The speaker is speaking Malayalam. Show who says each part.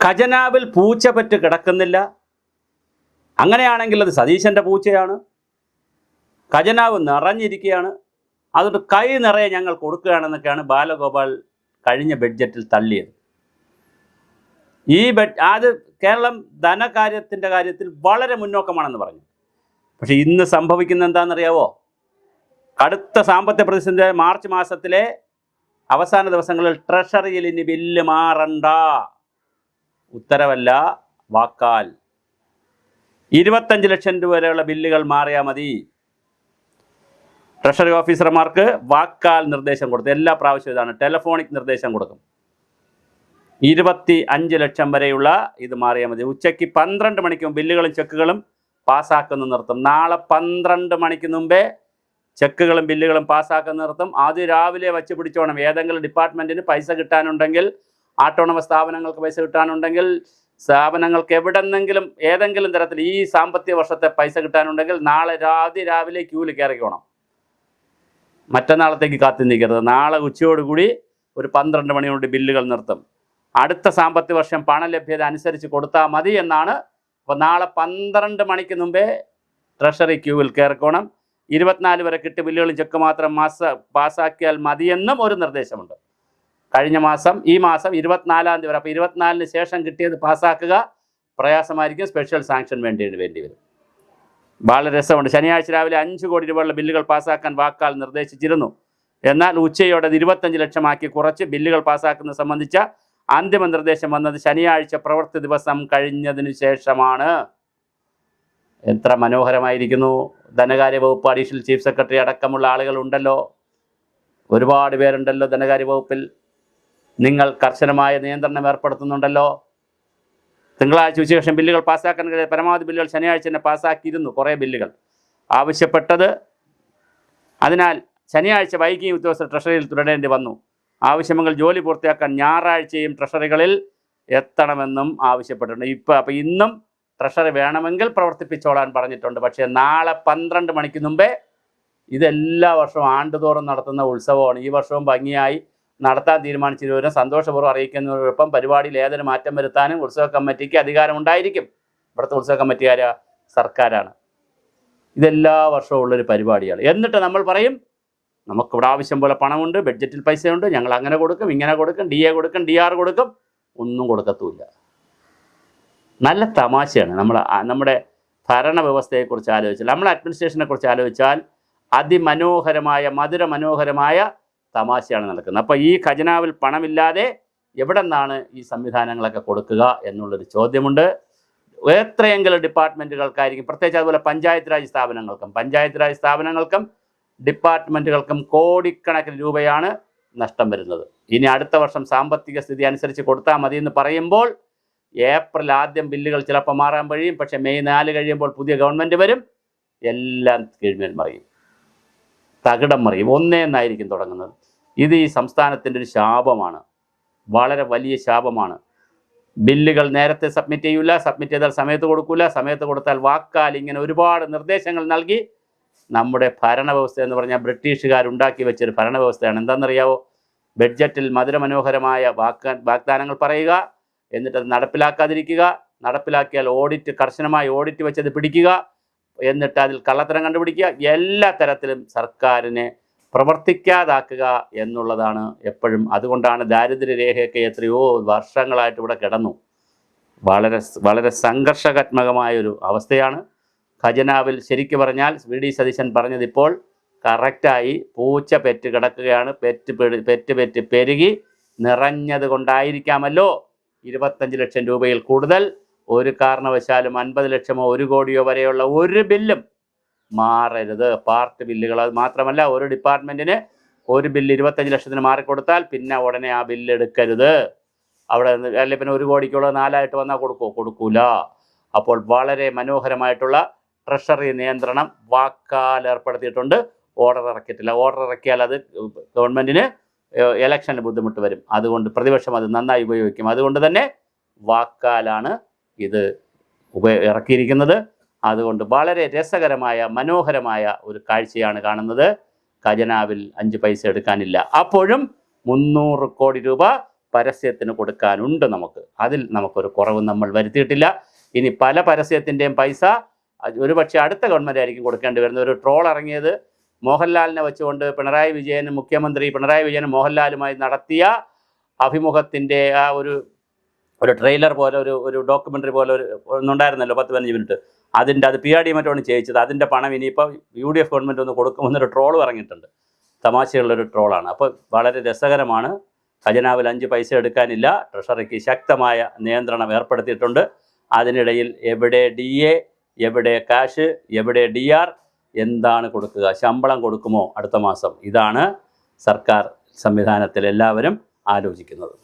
Speaker 1: ഖജനാവിൽ പൂച്ച പറ്റ് കിടക്കുന്നില്ല. അങ്ങനെയാണെങ്കിൽ അത് സതീശൻ്റെ പൂച്ചയാണ്. ഖജനാവ് നിറഞ്ഞിരിക്കുകയാണ്, അതുകൊണ്ട് കൈ നിറയെ ഞങ്ങൾ കൊടുക്കുകയാണെന്നൊക്കെയാണ് ബാലഗോപാൽ കഴിഞ്ഞ ബഡ്ജറ്റിൽ തള്ളിയത്. അത് കേരളം ധനകാര്യത്തിൻ്റെ കാര്യത്തിൽ വളരെ മുന്നോക്കമാണെന്ന് പറഞ്ഞു. പക്ഷേ ഇന്ന് സംഭവിക്കുന്ന എന്താണെന്നറിയാവോ? കടുത്ത സാമ്പത്തിക പ്രതിസന്ധി മാർച്ച് മാസത്തിലെ അവസാന ദിവസങ്ങളിൽ ട്രഷറിയിൽ ഇനി ബില്ല് മാറണ്ട, ഉത്തരവല്ല വാക്കാൽ 25 ലക്ഷം രൂപ വരെയുള്ള ബില്ലുകൾ മാറിയാൽ മതി. ട്രഷറി ഓഫീസർമാർക്ക് വാക്കാൽ നിർദ്ദേശം കൊടുത്തു. എല്ലാ പ്രാവശ്യവും ഇതാണ്, ടെലഫോണിക് നിർദ്ദേശം കൊടുക്കും. 25 ലക്ഷം വരെയുള്ള ഇത് മാറിയാൽ മതി. ഉച്ചയ്ക്ക് 12 മണിക്കും ബില്ലുകളും ചെക്കുകളും പാസ്സാക്കുന്ന നിർത്തും. നാളെ 12 മണിക്ക് മുമ്പേ ചെക്കുകളും ബില്ലുകളും പാസ്സാക്കുന്ന നിർത്തും. അത് രാവിലെ വച്ച് പിടിച്ചോണം. ഏതെങ്കിലും ഡിപ്പാർട്ട്മെൻറ്റിന് പൈസ കിട്ടാനുണ്ടെങ്കിൽ, ഓട്ടോണമസ് സ്ഥാപനങ്ങൾക്ക് പൈസ കിട്ടാനുണ്ടെങ്കിൽ, സ്ഥാപനങ്ങൾക്ക് എവിടെന്നെങ്കിലും ഏതെങ്കിലും തരത്തിൽ ഈ സാമ്പത്തിക വർഷത്തെ പൈസ കിട്ടാനുണ്ടെങ്കിൽ നാളെ രാവിലെ ക്യൂവിൽ കയറിക്കോണം. മറ്റന്നാളത്തേക്ക് കാത്തു നിൽക്കരുത്. നാളെ ഉച്ചയോടുകൂടി ഒരു 12 മണിയോട് ബില്ലുകൾ നിർത്തും. അടുത്ത സാമ്പത്തിക വർഷം പണലഭ്യത അനുസരിച്ച് കൊടുത്താൽ മതി എന്നാണ്. അപ്പോൾ നാളെ 12 മണിക്ക് മുമ്പേ ട്രഷറി ക്യൂവിൽ കയറിക്കോണം. 24 വരെ കിട്ടിയ ബില്ലുകളും ചെക്ക് മാത്രം പാസ്സാക്കിയാൽ മതിയെന്നും ഒരു നിർദ്ദേശമുണ്ട്. കഴിഞ്ഞ മാസം ഈ മാസം 24-ാം തീയതി വരെ. അപ്പോൾ 24-ന് ശേഷം കിട്ടിയത് പാസ്സാക്കുക പ്രയാസമായിരിക്കും. സ്പെഷ്യൽ സാങ്ഷൻ വേണ്ടി വരും. വളരെ രസമുണ്ട്. ശനിയാഴ്ച രാവിലെ 5 കോടി രൂപയുള്ള ബില്ലുകൾ പാസ്സാക്കാൻ വാക്കാൽ നിർദ്ദേശിച്ചിരുന്നു. എന്നാൽ ഉച്ചയോടെ 25 ലക്ഷമാക്കി കുറച്ച് ബില്ലുകൾ പാസ്സാക്കുന്നത് സംബന്ധിച്ച അന്തിമ നിർദ്ദേശം വന്നത് ശനിയാഴ്ച പ്രവൃത്തി ദിവസം കഴിഞ്ഞതിന് ശേഷമാണ്. എത്ര മനോഹരമായിരിക്കുന്നു. ധനകാര്യ വകുപ്പ് അഡീഷണൽ ചീഫ് സെക്രട്ടറി അടക്കമുള്ള ആളുകളുണ്ടല്ലോ, ഒരുപാട് പേരുണ്ടല്ലോ ധനകാര്യ വകുപ്പിൽ. നിങ്ങൾ കർശനമായ നിയന്ത്രണം ഏർപ്പെടുത്തുന്നുണ്ടല്ലോ. തിങ്കളാഴ്ച ഉച്ചശേഷം ബില്ലുകൾ പാസ്സാക്കാൻ കഴിയാത്ത പരമാവധി ബില്ലുകൾ ശനിയാഴ്ച തന്നെ പാസ്സാക്കിയിരുന്നു. കുറേ ബില്ലുകൾ ആവശ്യപ്പെട്ടത്. അതിനാൽ ശനിയാഴ്ച വൈകിയും ഉദ്യോഗസ്ഥർ ട്രഷറിയിൽ തുടരേണ്ടി വന്നു. ആവശ്യമെങ്കിൽ ജോലി പൂർത്തിയാക്കാൻ ഞായറാഴ്ചയും ട്രഷറികളിൽ എത്തണമെന്നും ആവശ്യപ്പെട്ടിട്ടുണ്ട്. അപ്പോൾ ഇന്നും ട്രഷറി വേണമെങ്കിൽ പ്രവർത്തിപ്പിച്ചോളാൻ പറഞ്ഞിട്ടുണ്ട്. പക്ഷേ നാളെ 12 മണിക്ക് മുമ്പേ, ഇതെല്ലാ വർഷവും ആണ്ടുതോറും നടത്തുന്ന ഉത്സവമാണ്. ഈ വർഷവും ഭംഗിയായി നടത്താൻ തീരുമാനിച്ചിരുവരും സന്തോഷപൂർവ്വം അറിയിക്കുന്നതിനോടൊപ്പം പരിപാടിയിൽ ഏതൊരു മാറ്റം വരുത്താനും ഉത്സവ കമ്മിറ്റിക്ക് അധികാരമുണ്ടായിരിക്കും. ഇവിടുത്തെ ഉത്സവ കമ്മിറ്റിക്കാർ സർക്കാരാണ്. ഇതെല്ലാ വർഷവും ഉള്ളൊരു പരിപാടിയാണ്. എന്നിട്ട് നമ്മൾ പറയും നമുക്കിവിടെ ആവശ്യം പോലെ പണമുണ്ട്, ബഡ്ജറ്റിൽ പൈസയുണ്ട്, ഞങ്ങൾ അങ്ങനെ കൊടുക്കും, ഇങ്ങനെ കൊടുക്കും, DA കൊടുക്കും, DR കൊടുക്കും. ഒന്നും കൊടുക്കത്തുമില്ല. നല്ല തമാശയാണ്. നമ്മുടെ ഭരണവ്യവസ്ഥയെക്കുറിച്ച് ആലോചിച്ചാൽ, നമ്മുടെ അഡ്മിനിസ്ട്രേഷനെക്കുറിച്ച് ആലോചിച്ചാൽ അതിമനോഹരമായ മധുരമനോഹരമായ തമാശയാണ് നടക്കുന്നത്. അപ്പോൾ ഈ ഖജനാവിൽ പണമില്ലാതെ എവിടെ നിന്നാണ് ഈ സംവിധാനങ്ങളൊക്കെ കൊടുക്കുക എന്നുള്ളൊരു ചോദ്യമുണ്ട്. എത്രയെങ്കിലും ഡിപ്പാർട്ട്മെൻറ്റുകൾക്കായിരിക്കും, പ്രത്യേകിച്ച് അതുപോലെ പഞ്ചായത്ത് രാജ് സ്ഥാപനങ്ങൾക്കും ഡിപ്പാർട്ട്മെൻറ്റുകൾക്കും കോടിക്കണക്കിന് രൂപയാണ് നഷ്ടം വരുന്നത്. ഇനി അടുത്ത വർഷം സാമ്പത്തിക സ്ഥിതി അനുസരിച്ച് കൊടുത്താൽ മതി എന്ന് പറയുമ്പോൾ ഏപ്രിൽ ആദ്യം ബില്ലുകൾ ചിലപ്പോൾ മാറാൻ കഴിയും. പക്ഷേ മെയ് 4 കഴിയുമ്പോൾ പുതിയ ഗവൺമെൻറ് വരും, എല്ലാം കീഴ്മേൽ മറിയും, തകിടം മറിയും, ഒന്നേന്നായിരിക്കും തുടങ്ങുന്നത്. ഇത് ഈ സംസ്ഥാനത്തിൻ്റെ ഒരു ശാപമാണ്, വളരെ വലിയ ശാപമാണ്. ബില്ലുകൾ നേരത്തെ സബ്മിറ്റ് ചെയ്യില്ല, സബ്മിറ്റ് ചെയ്താൽ സമയത്ത് കൊടുക്കില്ല, സമയത്ത് കൊടുത്താൽ വാക്കാൽ ഇങ്ങനെ ഒരുപാട് നിർദ്ദേശങ്ങൾ നൽകി നമ്മുടെ ഭരണവ്യവസ്ഥ എന്ന് പറഞ്ഞാൽ ബ്രിട്ടീഷുകാരുണ്ടാക്കി വെച്ചൊരു ഭരണവ്യവസ്ഥയാണ്. എന്താണെന്നറിയാവോ? ബഡ്ജറ്റിൽ മധുരമനോഹരമായ വാഗ്ദാനങ്ങൾ പറയുക, എന്നിട്ട് അത് നടപ്പിലാക്കാതിരിക്കുക, നടപ്പിലാക്കിയാൽ കർശനമായി ഓഡിറ്റ് വെച്ചത് പിടിക്കുക, എന്നിട്ട് അതിൽ കള്ളത്തരം കണ്ടുപിടിക്കുക, എല്ലാ തരത്തിലും സർക്കാരിനെ പ്രവർത്തിക്കാതാക്കുക എന്നുള്ളതാണ് എപ്പോഴും. അതുകൊണ്ടാണ് ദാരിദ്ര്യരേഖയൊക്കെ എത്രയോ വർഷങ്ങളായിട്ട് ഇവിടെ കിടന്നു. വളരെ വളരെ സംഘർഷാത്മകമായൊരു അവസ്ഥയാണ്. ഖജനാവിൽ ശരിക്കു പറഞ്ഞാൽ VD സതീശൻ പറഞ്ഞതിപ്പോൾ കറക്റ്റായി. പൂച്ച പെറ്റ് കിടക്കുകയാണ്. പെറ്റ് പെരുകി നിറഞ്ഞത് കൊണ്ടായിരിക്കാമല്ലോ 25 ലക്ഷം രൂപയിൽ കൂടുതൽ ഒരു കാരണവശാലും 50 ലക്ഷമോ 1 കോടിയോ വരെയുള്ള ഒരു ബില്ലും മാറരുത്. പാർട്ട് ബില്ലുകൾ. അത് മാത്രമല്ല, ഒരു ഡിപ്പാർട്ട്മെൻറ്റിന് ഒരു ബില്ല് 25 ലക്ഷത്തിന് മാറിക്കൊടുത്താൽ പിന്നെ ഉടനെ ആ ബില്ല് എടുക്കരുത്. അവിടെ അല്ലെങ്കിൽ പിന്നെ 1 കോടിക്കുള്ളത് 4 വന്നാൽ കൊടുക്കൂല. അപ്പോൾ വളരെ മനോഹരമായിട്ടുള്ള ട്രഷറി നിയന്ത്രണം വാക്കാൽ ഏർപ്പെടുത്തിയിട്ടുണ്ട്. ഓർഡർ ഇറക്കിയിട്ടില്ല. ഓർഡർ ഇറക്കിയാൽ അത് ഗവൺമെൻറ്റിന് ഇലക്ഷന് ബുദ്ധിമുട്ട് വരും. അതുകൊണ്ട് പ്രതിപക്ഷം അത് നന്നായി ഉപയോഗിക്കും. അതുകൊണ്ട് തന്നെ വാക്കാലാണ് ഇത് ഇറക്കിയിരിക്കുന്നത്. അതുകൊണ്ട് വളരെ രസകരമായ മനോഹരമായ ഒരു കാഴ്ചയാണ് കാണുന്നത്. ഖജനാവിൽ 5 പൈസ എടുക്കാനില്ല. അപ്പോഴും 300 കോടി രൂപ പരസ്യത്തിന് കൊടുക്കാനുണ്ട് നമുക്ക്. അതിൽ നമുക്കൊരു കുറവ് നമ്മൾ വരുത്തിയിട്ടില്ല. ഇനി പല പരസ്യത്തിൻ്റെയും പൈസ ഒരുപക്ഷെ അടുത്ത ഗവൺമെൻറ് ആയിരിക്കും കൊടുക്കേണ്ടി വരുന്നത്. ഒരു ട്രോൾ ഇറങ്ങിയത് മോഹൻലാലിനെ വെച്ചുകൊണ്ട് മുഖ്യമന്ത്രി പിണറായി വിജയനും മോഹൻലാലുമായി നടത്തിയ അഭിമുഖത്തിൻ്റെ ആ ഒരു ട്രെയിലർ പോലെ ഒരു ഡോക്യുമെൻ്ററി പോലെ ഒന്നുണ്ടായിരുന്നല്ലോ 10-15 മിനിറ്റ്. അത് PRD മറ്റാണ് ചെയ്യിച്ചത്. അതിൻ്റെ പണം ഇനിയിപ്പോൾ UDF ഗവൺമെൻറ് ഒന്ന് കൊടുക്കുമെന്നൊരു ട്രോൾ ഇറങ്ങിയിട്ടുണ്ട്. തമാശയുള്ളൊരു ട്രോളാണ്. അപ്പോൾ വളരെ രസകരമാണ്. ഖജനാവിൽ 5 പൈസ എടുക്കാനില്ല. ട്രഷറിക്ക് ശക്തമായ നിയന്ത്രണം ഏർപ്പെടുത്തിയിട്ടുണ്ട്. അതിനിടയിൽ എവിടെ DA, എവിടെ കാഷ്, എവിടെ DR, എന്താണ് കൊടുക്കുക, ശമ്പളം കൊടുക്കുമോ അടുത്ത മാസം? ഇതാണ് സർക്കാർ സംവിധാനത്തിൽ എല്ലാവരും ആലോചിക്കുന്നത്.